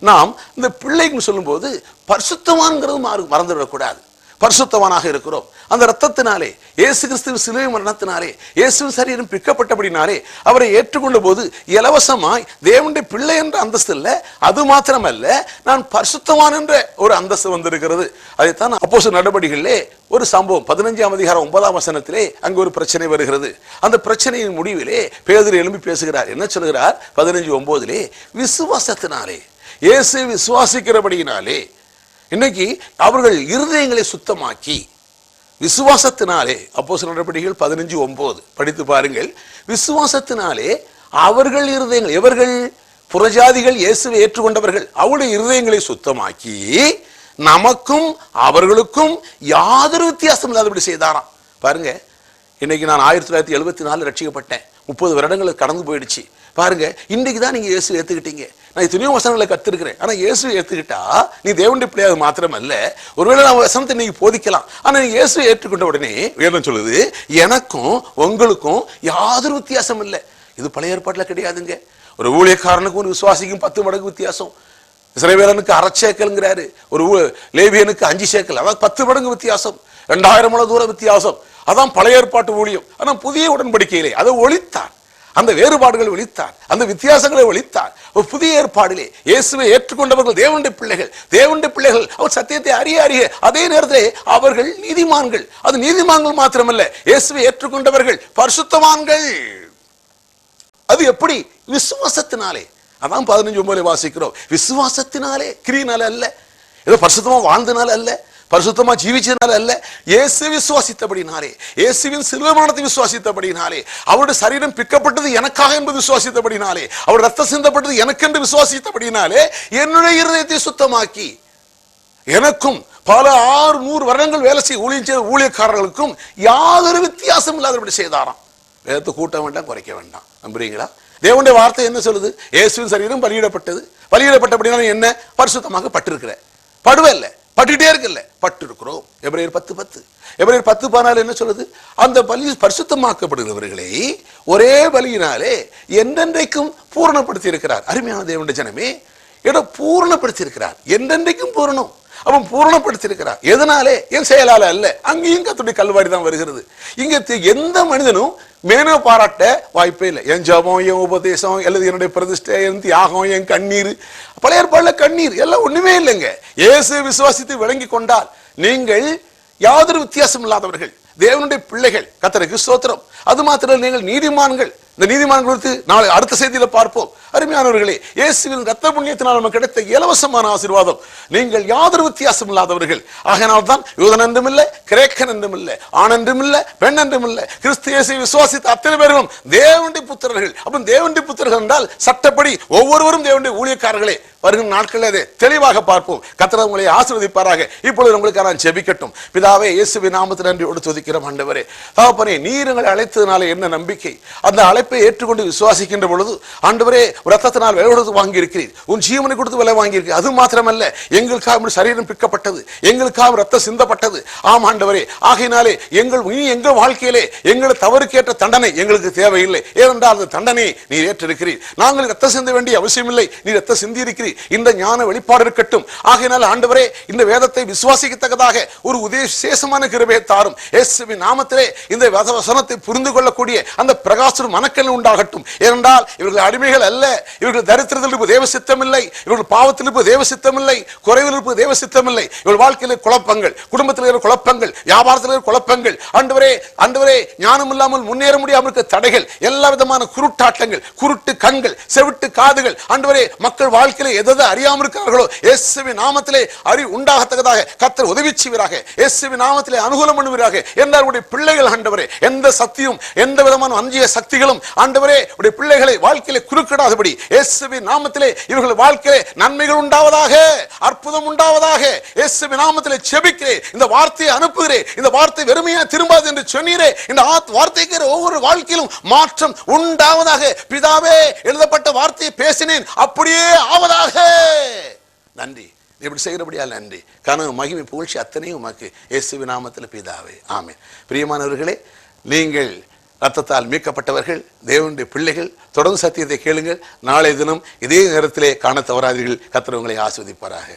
நாம் இந்த பிள்ளைன்னு சொல்லும் போது பரிசுத்தவான்கிறது மறந்துவிடக்கூடாது. பரிசுத்தவானாக இருக்கிறோம். அந்த இரத்தத்தினாலே, இயேசு கிறிஸ்துவின் சிலுவை மரணத்தினாலே, இயேசுவின் சரீரம் பிற்கப்பட்டபடினாலே அவரை ஏற்றுக்கொண்ட போது இலவசமாய் தேவனுடைய பிள்ளை என்ற அந்தஸ்து இல்ல, அது மாத்திரமல்ல, நான் பரிசுத்தவான் என்ற ஒரு அந்தஸ்து வந்திருக்கிறது. அதைத்தான் அப்போஸ்தலர் நடபடிகளிலே ஒரு சம்பவம் 15ஆம் அதிகாரம் 9ஆம் வசனத்திலே அங்கு ஒரு பிரச்சனை வருகிறது. அந்த பிரச்சனையின் முடிவிலே பேதுரு எழும்பி பேசுகிறார். என்ன சொல்கிறார்? 15:9 விசுவாசத்தினாலே, இயேசு விசுவாசிக்கிறபடியினாலே, இன்னைக்கு அவர்கள் இருதயங்களை சுத்தமாக்கி, விசுவாசத்தினாலே, அப்போஸ்தலர் நடபடிகள் 15:9 படித்து பாருங்கள். விசுவாசத்தினாலே அவர்கள் இருதயங்கள், எவர்கள்? புறஜாதிகள், இயேசுவை ஏற்றுக்கொண்டவர்கள், அவருடைய இருதயங்களை சுத்தமாக்கி நமக்கும் அவர்களுக்கும் யாதொரு வித்தியாசம் இல்லாதபடி செய்தாராம். பாருங்க, இன்னைக்கு நான் 1974 ரட்சிக்கப்பட்டேன். 30 வருடங்களுக்கு கடந்து போயிடுச்சு. பாருங்க, இன்னைக்கு தான் நீங்க இயேசு ஏத்துக்கிட்டீங்க. நான் எத்தனையோ வசனங்களை கத்திருக்கிறேன். ஆனா இயேசு ஏத்துக்கிட்டா நீ தேவனுடைய பிள்ளையாக மாத்திரமல்ல, ஒருவேளை நான் வசனத்தை நீங்க போதிக்கலாம். ஆனா நீ இயேசு ஏற்றுக்கொண்ட உடனே வேதம் சொல்லுது, எனக்கும் உங்களுக்கும் யாதொரு வித்தியாசம் இல்லை. இது பழைய ஏற்பாட்டுல கிடையாதுங்க. ஒரு ஊழியக்காரனுக்கும் ஒரு விசுவாசிக்கும் 10 மடங்கு வித்தியாசம். இஸ்ரவேலனுக்கு 1/2 சேக்கல்ங்கிறாரு, ஒரு லேவியனுக்கு 5 சேக்கல், அதாவது 10 மடங்கு வித்தியாசம், 2000 முழ தூர வித்தியாசம். அதான் பழைய ஏற்பாட்டு ஊழியம். ஆனா புதிய உடன்படிக்கையிலே அதை ஒழித்தார், அந்த வேறுபாடுகளை ஒழித்தார், அந்த வித்தியாசங்களை ஒழித்தார். ஒரு புதிய ஏற்பாடிலே இயேசுவை ஏற்றுக்கொண்டவர்கள் தேவனுடைய பிள்ளைகள், தேவனுடைய பிள்ளைகள் அவர் சத்தியத்தை அறிய அதே நேரத்திலே அவர்கள் நீதிமான்கள். அது நீதிமான்கள் மாத்திரமல்ல, இயேசுவை ஏற்றுக்கொண்டவர்கள் பரிசுத்தவான்கள். அது எப்படி? விசுவாசத்தினாலே. அதான் 15:9 வாசிக்கிறோம். விசுவாசத்தினாலே, கிரியினால அல்ல, ஏதோ பரிசுத்தமா வாழ்ந்தனால அல்ல, பரிசுத்தமா ஜீவிச்சனால அல்ல, இயேசு விசுவாசித்தபடினாலே, இயேசுவின் சிலுவை மரணத்தை விசுவாசித்தபடினாலே, அவருடைய சரீரம் பிற்கப்பட்டது எனக்காக என்பது விசுவாசித்தபடினாலே, அவருடைய ரத்தம் சிந்தப்பட்டது எனக்கென்று விசுவாசித்தபடினாலே என்னுடைய இருதயத்தை சுத்தமாக்கி, எனக்கும் பல 600 வருடங்கள் வேலை செய்ய ஊழியக்காரர்களுக்கும் யாதொரு வித்தியாசம் இல்லாதபடி செய்தாராம். வேதத்தை கூட்ட வேண்டாம், குறைக்க வேண்டாம். நம்புறீங்களா? தேவனுடைய வார்த்தை என்ன சொல்லுது? இயேசுவின் சரீரம் பலியிடப்பட்டது, பலியிடப்பட்டபடினால என்ன? பரிசுத்தமாக பட்டிருக்கிற, படுவல்ல, பட்டுட்டே இருக்குல்ல, பட்டு இருக்கிறோம். எபிரேயர் 10:10, எபிரேயர் 10:14 என்ன சொல்லுது? அந்த பலி பரிசுத்தமாக்கப்படுகிறவர்களை ஒரே பலியினாலே என்றென்றைக்கும் பூரணப்படுத்தி இருக்கிறார். அருமையான தேவனுடைய ஜனமே, ஏதோ பூரணப்படுத்தி இருக்கிறார், என்றென்றைக்கும் பூரணம். அவன் பூரணப்படுத்தியிருக்கிறார். எதனாலே? என் செயலால அல்ல. அங்கேயும் கர்த்தருடைய கல்வாரி தான் வருகிறது. இங்க எந்த மனிதனும் மேனோ பாராட்ட வாய்ப்பே இல்லை. என் ஜபம், என் உபதேசம், அல்லது என்னுடைய பிரதிஷ்டை, என் தியாகம், என் கண்ணீர், பழைய ஏற்பாடுல கண்ணீர் எல்லாம் ஒண்ணுமே இல்லைங்க. இயேசு விசுவாசித்து விளங்கி கொண்டால் நீங்கள் யாதொரு வித்தியாசம் இல்லாதவர்கள், தேவனுடைய பிள்ளைகள். கர்த்தருக்கு ஸ்தோத்திரம். அது மாத்திரம் நீங்கள் நீதிமான்கள். இந்த நீதிமான்கள் குறித்து நாளை அடுத்த செய்தியில பார்ப்போம். அருமையானவர்களே, இயேசுவின் ரத்த புண்ணியத்தினால் நமக்கு கிடைத்த இலவசமான ஆசீர்வாதம். நீங்கள் யாதொரு வித்தியாசம் இல்லாதவர்கள். ஆகையினால் தான் யூதன் என்றும் இல்லை, கிரேக்கன் என்றும் இல்லை, ஆண் என்றும் இல்லை, பெண் என்றும் இல்லை, கிறிஸ்து இயேசுவை விசுவாசித்த அத்தனை பேரும் தேவனுடைய புத்திரர்கள். அப்ப தேவனுடைய புத்திரர்கள் என்றால் சட்டப்படி ஒவ்வொருவரும் தேவனுடைய ஊழியக்காரர்களே. வருகிற நாட்களில் அதை தெளிவாக பார்ப்போம். கர்த்தர் உங்களை ஆசீர்வதிப்பாராக. இப்பொழுது உங்களுக்கு நான் ஜெபிக்கட்டும். பிதாவே, இயேசுவின் நாமத்தில் நன்றியோடு துதிக்கிறோம். ஆண்டவரே, தகப்பனே, நீர் எங்களை அழைத்ததினாலே என்ன நம்பிக்கை, அந்த அழைப்பை ஏற்றுக்கொண்டு விசுவாசிக்கின்ற பொழுது ஆண்டவரே, ரத்தத்தினால் விலை கொடுத்து வாங்கி இருக்கிறீர், உன் ஜீவனை கொடுத்து விலை வாங்கி இருக்கிறீர். அது மாத்திரமல்ல, எங்களுக்காக சரீரம் பிற்கப்பட்டது, எங்களுக்காக ரத்தம் சிந்தப்பட்டது. ஆம் ஆண்டவரே, ஆகையினாலே எங்கள் வாழ்க்கையிலே எங்களை தவறுக்கேற்ற தண்டனை எங்களுக்கு தேவையில்லை. ஏனென்றால் அந்த தண்டனை நீர் ஏற்றிருக்கிறீர். நாங்கள் ரத்தம் சிந்த வேண்டிய அவசியம் இல்லை, நீ ரத்தம் சிந்தி இருக்கிறீர். இந்த ஞான வெளிப்பாடு இருக்கட்டும். ஆகையினால் ஆண்டவரே, இந்த வேதத்தை விசுவாசிக்கத்தக்கதாக ஒரு விசேஷமான கிருபையை தாரும். இயேசுவின் நாமத்திலே இந்த வசனத்தை புரிந்து கொள்ளக்கூடிய அந்த பிரகாசம் மனக்கல் உண்டாகட்டும். ஏனென்றால் இவர்கள் அடிமைகள் அல்ல, இவர்கள் தரித்திரத்தில் இருப்பது தேவ சித்தம் இல்லை, இவர்கள் பாவத்தில் இருப்பது தேவ சித்தம் இல்லை, குறைவில் இருப்பது தேவ சித்தம் இல்லை. இவர்கள் வாழ்க்கையில குழப்பங்கள், குடும்பத்தில் இருக்கிற குழப்பங்கள், வியாபாரத்தில் இருக்கிற குழப்பங்கள், ஆண்டவரே ஆண்டவரே, ஞானம் இல்லாமல் முன்னேற முடியாமல் இருக்க தடைகள், எல்லா விதமான குருட்டாட்டங்கள், குருட்டு கண்கள், செவிட்டு காதுகள், ஆண்டவரே, மக்கள் வாழ்க்கையில எதை அறியாமல் இருக்கிறார்களோ இயேசுவின் நாமத்திலே அறிவு உண்டாகத்தக்கதாக கர்த்தர் உதவி செய்வீராக. இயேசுவின் நாமத்திலே அனுகூலம் பண்ணுவீராக. எல்லாருடைய பிள்ளைகள் ஆண்டவரே, எந்த சக்தியும் எந்த விதமான அஞ்சிய சக்திகளும் ஆண்டவரே உடைய பிள்ளைகளை வாழ்க்கையிலே குறுக்கிடாதபடி இயேசுவின் நாமத்திலே இவர்கள் வாழ்க்கையிலே நன்மைகள் உண்டாவதாக, அற்புதம் உண்டாவதாக. இயேசுவின் நாமத்திலே ஜெபிக்கிறேன். இந்த வார்த்தையை அனுப்புகிறேன். இந்த வார்த்தை வெறுமையா திரும்பாது என்று சொன்னீரே. இந்த வார்த்தைக்கு ஒவ்வொரு வாழ்க்கையிலும் மாற்றம் உண்டாவதாக. பிதாவே, எழுதப்பட்ட வார்த்தையை பேசினேன், அப்படியே ஆவதாக. நன்றி, இப்படி செய்கிறபடியால் நன்றி. கனவு, மகிமை, புகழ்ச்சி அத்தனையும் உமக்கு இயேசுவின் நாமத்தில் பிதாவே, ஆமென். பிரியமானவர்களே, நீங்கள் ரத்தத்தால் மீட்கப்பட்டவர்கள், தேவனுடைய பிள்ளைகள். தொடர்ந்து சத்தியத்தை கேளுங்கள். நாளை தினம் இதே நேரத்திலே காண தவறாதீர்கள். கர்த்தர் உங்களை ஆசீர்வதிப்பாராக.